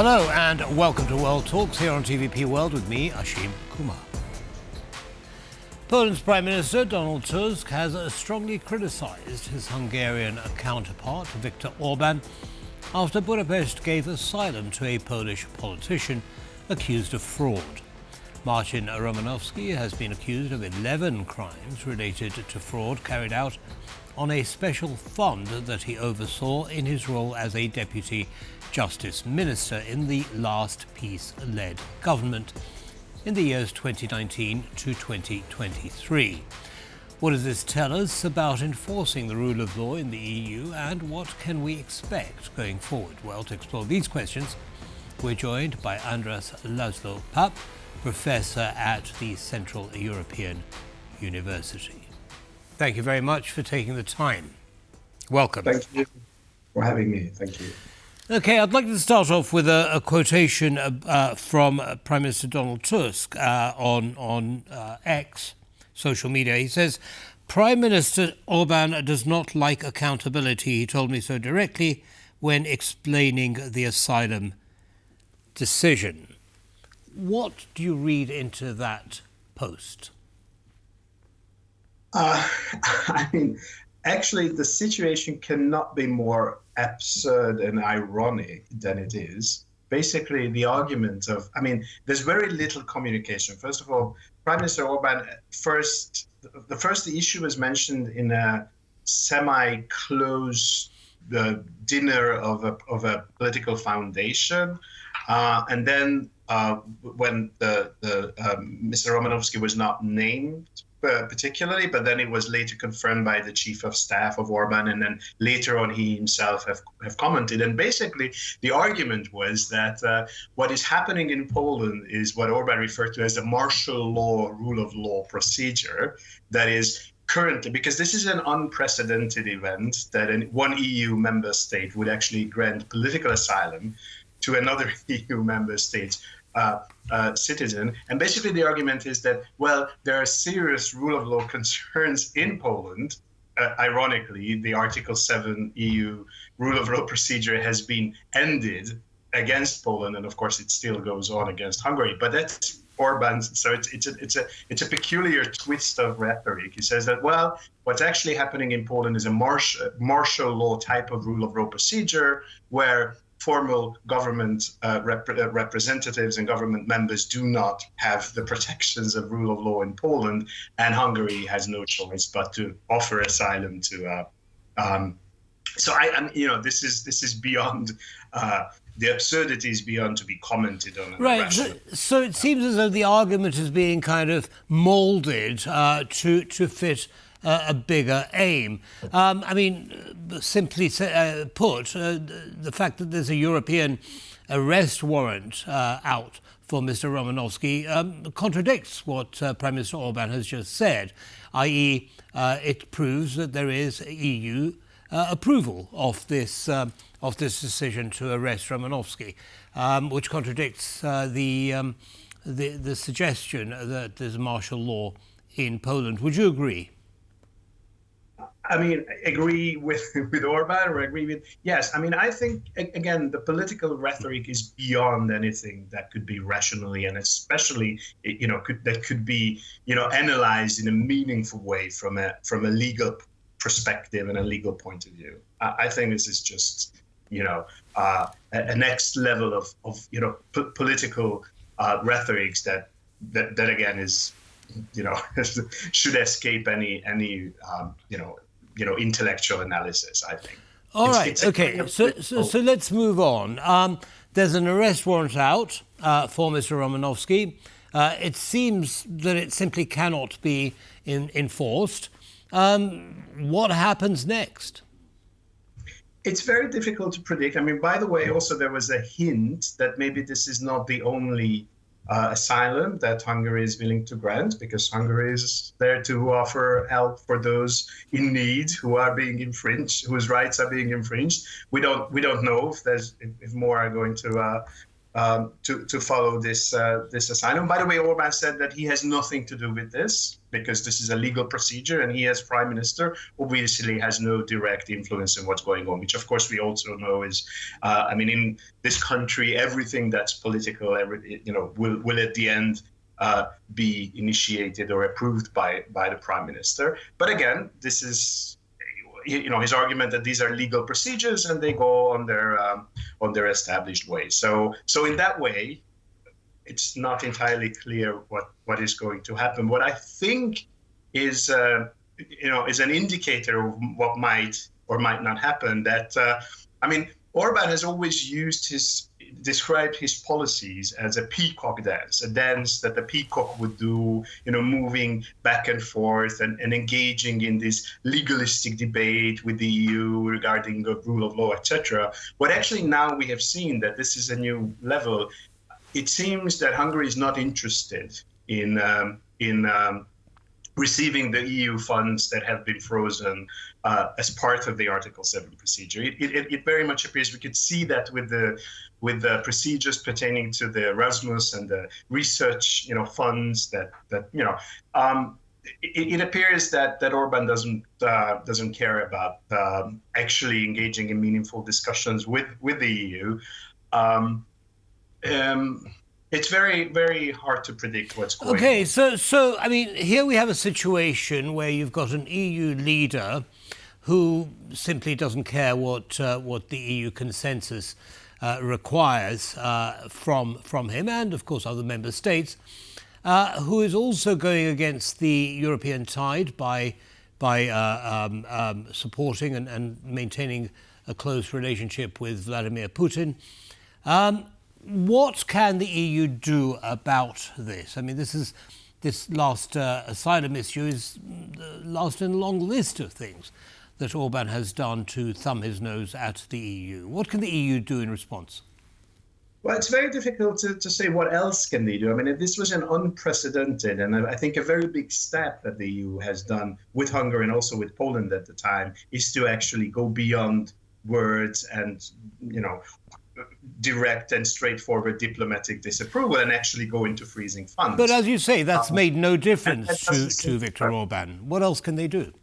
Hello and welcome to World Talks here on TVP World with me, Ashim Kumar. Poland's Prime Minister Donald Tusk has strongly criticised his Hungarian counterpart Viktor Orban after Budapest gave asylum to a Polish politician accused of fraud. Marcin Romanowski has been accused of 11 crimes related to fraud carried out on a special fund that he oversaw in his role as a Deputy Justice Minister in the last peace-led government in the years 2019 to 2023. What does this tell us about enforcing the rule of law in the EU, and what can we expect going forward? Well, to explore these questions, we're joined by András László Pap, Professor at the Central European University. Thank you very much for taking the time. Welcome. Thank you for having me. Thank you. Okay, I'd like to start off with a quotation from Prime Minister Donald Tusk on X, social media. He says, "Prime Minister Orban does not like accountability. He told me so directly when explaining the asylum decision." What do you read into that post? I mean, actually, the situation cannot be more absurd and ironic than it is. Basically, the argument of, there's very little communication. First of all, Prime Minister Orban, the first issue was mentioned in a semi-closed dinner of a political foundation. And then when Mr. Romanowski was not named, particularly, but then it was later confirmed by the chief of staff of Orban, and then later on he himself have commented. And basically the argument was that what is happening in Poland is what Orban referred to as a martial law, rule of law procedure that is currently, because this is an unprecedented event that one EU member state would actually grant political asylum to another EU member state citizen. And basically the argument is that, well, there are serious rule of law concerns in Poland. Ironically, the Article 7 EU rule of law procedure has been ended against Poland, and of course it still goes on against Hungary. But that's Orban's, so it's a peculiar twist of rhetoric. He says that, well, what's actually happening in Poland is a martial law type of rule of law procedure where formal government representatives and government members do not have the protections of rule of law in Poland, and Hungary has no choice but to offer asylum to. This is beyond the absurdities beyond to be commented on. Right. So it seems as though the argument is being kind of moulded to fit a bigger aim. Simply put, the fact that there's a European arrest warrant out for Mr. Romanowski contradicts what Prime Minister Orban has just said, i.e. It proves that there is EU approval of this decision to arrest Romanowski, which contradicts the suggestion that there's martial law in Poland. Would you agree? Agree with Orban, or agree with, yes. I think, again, the political rhetoric is beyond anything that could be rationally, and especially, that could be, analyzed in a meaningful way from a legal perspective and a legal point of view. I think this is just, a next level of political rhetorics that again is, should escape any intellectual analysis, I think. All right. Okay. So let's move on. There's an arrest warrant out for Mr. Romanowski. It seems that it simply cannot be enforced. What happens next? It's very difficult to predict. By the way, also there was a hint that maybe this is not the only asylum that Hungary is willing to grant, because Hungary is there to offer help for those in need who are being infringed, whose rights are being infringed. We don't know if more are going to to follow this asylum. By the way, Orban said that he has nothing to do with this because this is a legal procedure, and he, as prime minister, obviously has no direct influence in what's going on. Which, of course, we also know is, in this country, everything that's political, will at the end be initiated or approved by the prime minister. But again, this is, his argument that these are legal procedures and they go on their established way. So in that way, it's not entirely clear what is going to happen. What I think is an indicator of what might or might not happen. That Orban has always described his policies as a peacock dance, a dance that the peacock would do, moving back and forth and engaging in this legalistic debate with the EU regarding the rule of law, etc. What actually now we have seen that this is a new level. It seems that Hungary is not interested in receiving the EU funds that have been frozen as part of the Article 7 procedure. It very much appears we could see that with the procedures pertaining to the Erasmus and the research, funds that it appears that Orban doesn't care about actually engaging in meaningful discussions with the EU. It's very, very hard to predict what's going on. Okay, so here we have a situation where you've got an EU leader who simply doesn't care what the EU consensus requires from him, and of course other member states, who is also going against the European tide by supporting and maintaining a close relationship with Vladimir Putin. What can the EU do about this? This last asylum issue is last in a long list of things that Orban has done to thumb his nose at the EU. What can the EU do in response? Well, it's very difficult to say what else can they do. This was an unprecedented and I think a very big step that the EU has done with Hungary and also with Poland at the time, is to actually go beyond words and, direct and straightforward diplomatic disapproval and actually go into freezing funds. But as you say, that's made no difference to Viktor Orban. What else can they do?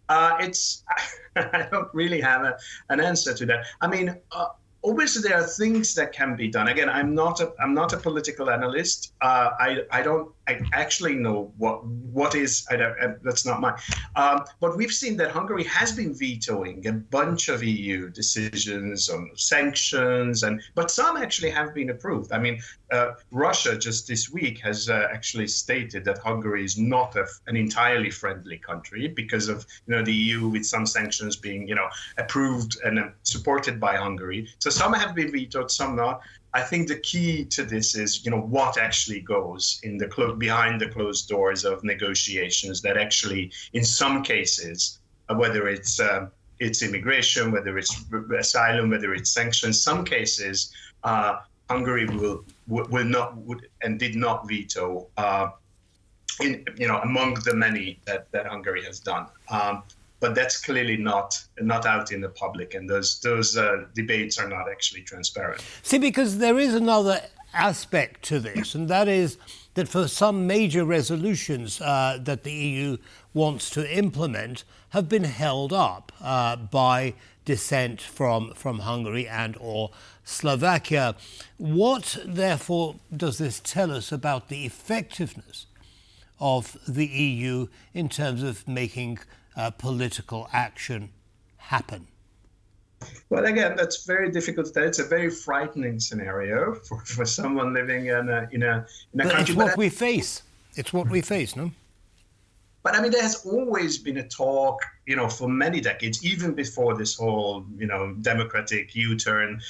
I don't really have an answer to that. Obviously, there are things that can be done. Again, I'm not a political analyst. I actually know what is. That's not mine. But we've seen that Hungary has been vetoing a bunch of EU decisions on sanctions, but some actually have been approved. Russia just this week has actually stated that Hungary is not an entirely friendly country because of the EU with some sanctions being approved and supported by Hungary. So some have been vetoed, some not. I think the key to this is, what actually goes in behind the closed doors of negotiations that actually, in some cases, whether it's immigration, whether it's asylum, whether it's sanctions, some cases Hungary will not and did not veto among the many that Hungary has done. But that's clearly not out in the public, and those debates are not actually transparent. See, because there is another aspect to this, and that is that for some major resolutions that the EU wants to implement have been held up by dissent from Hungary and or Slovakia. What, therefore, does this tell us about the effectiveness of the EU in terms of making political action happen? Well, again, that's very difficult to tell. It's a very frightening scenario for someone living in a country. It's what we face. It's what we face, no? But there has always been a talk, for many decades, even before this whole, democratic U-turn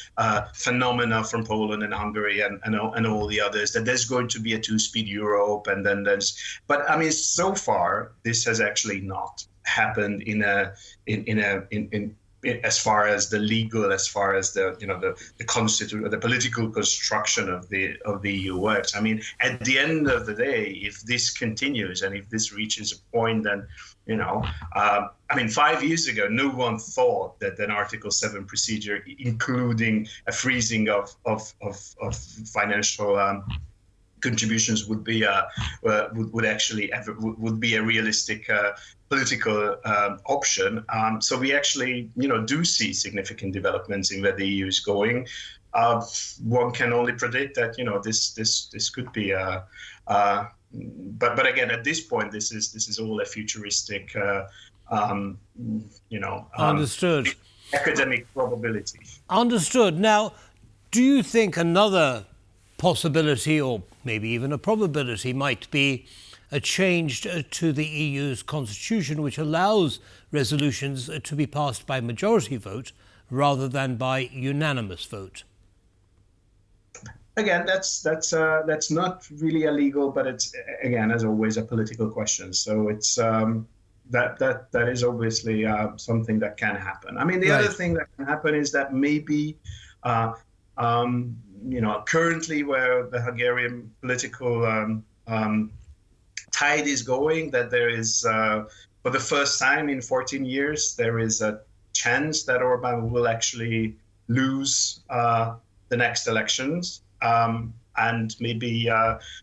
phenomena from Poland and Hungary and all the others, that there's going to be a two-speed Europe, and then but so far this has actually not happened in as far as the legal, as far as the the political construction of the EU works. I mean, at the end of the day, if this continues and if this reaches a point, then I mean, 5 years ago, no one thought that an Article 7 procedure, including a freezing of financial contributions, would be would be a realistic political option. So we actually, do see significant developments in where the EU is going. One can only predict that, this could be but again, at this point, this is all a futuristic, Understood. Academic probability. Understood. Now, do you think another possibility, or maybe even a probability, might be a change to the EU's constitution, which allows resolutions to be passed by majority vote rather than by unanimous vote? Again, that's not really illegal, but it's, again, as always, a political question. So it's that is obviously something that can happen. I mean, the other thing that can happen is that maybe currently where the Hungarian political tide is going, that there is for the first time in 14 years there is a chance that Orban will actually lose the next elections. And maybe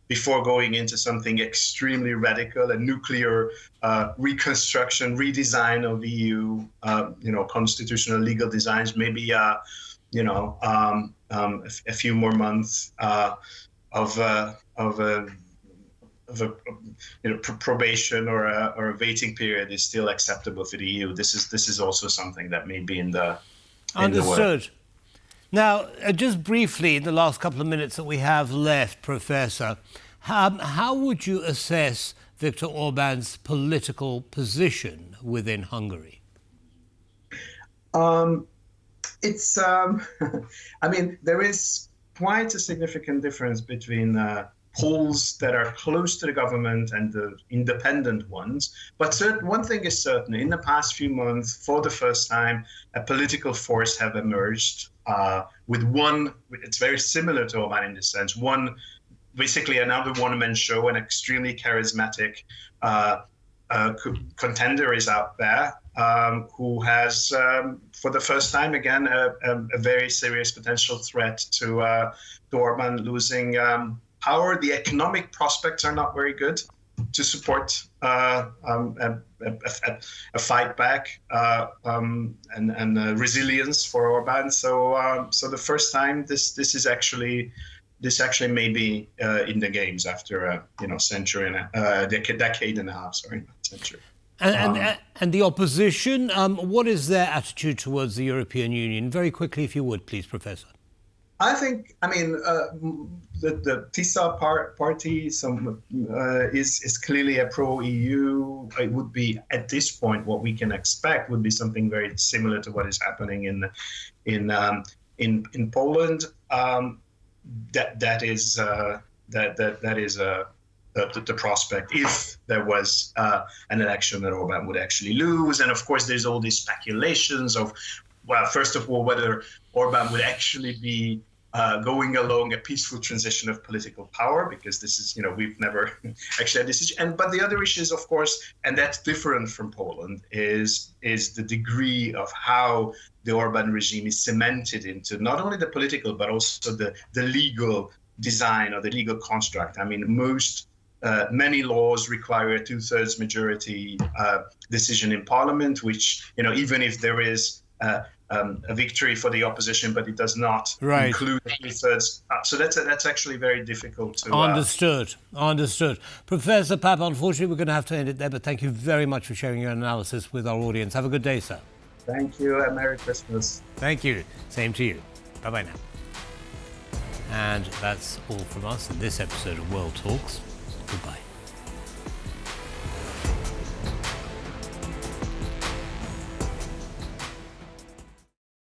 before going into something extremely radical, a nuclear reconstruction, redesign of EU, constitutional legal designs, maybe a few more months of probation or a waiting period is still acceptable for the EU. This is also something that may be in the Understood. Now, just briefly, in the last couple of minutes that we have left, Professor, how would you assess Viktor Orban's political position within Hungary? It's, I mean, there is quite a significant difference between polls that are close to the government and the independent ones. But one thing is certain: in the past few months, for the first time, a political force have emerged with one. It's very similar to Orban in this sense. Basically another one-man show, an extremely charismatic contender is out there, who has, for the first time again, a very serious potential threat to Orban losing power. The economic prospects are not very good to support a fight back and resilience for Orban. So the first time this actually may be in the games after a century and a decade and a half. Sorry, not century. And the opposition, what is their attitude towards the European Union? Very quickly, if you would, please, Professor. I think, the TISA party is clearly a pro-EU. It would be, at this point, what we can expect would be something very similar to what is happening in Poland. That is the prospect if there was an election that Orban would actually lose. And of course, there's all these speculations of, well, first of all, whether Orban would actually be going along a peaceful transition of political power, because this is, we've never actually had this issue. But the other issue is, of course, and that's different from Poland, is the degree of how the Orban regime is cemented into not only the political, but also the legal design or the legal construct. I mean, many laws require a 2/3 majority decision in parliament, which, even if there is a victory for the opposition, but it does not include 2/3. So that's actually very difficult to... Understood. Professor Pap, unfortunately, we're going to have to end it there, but thank you very much for sharing your analysis with our audience. Have a good day, sir. Thank you, and Merry Christmas. Thank you. Same to you. Bye-bye now. And that's all from us in this episode of World Talks. Goodbye.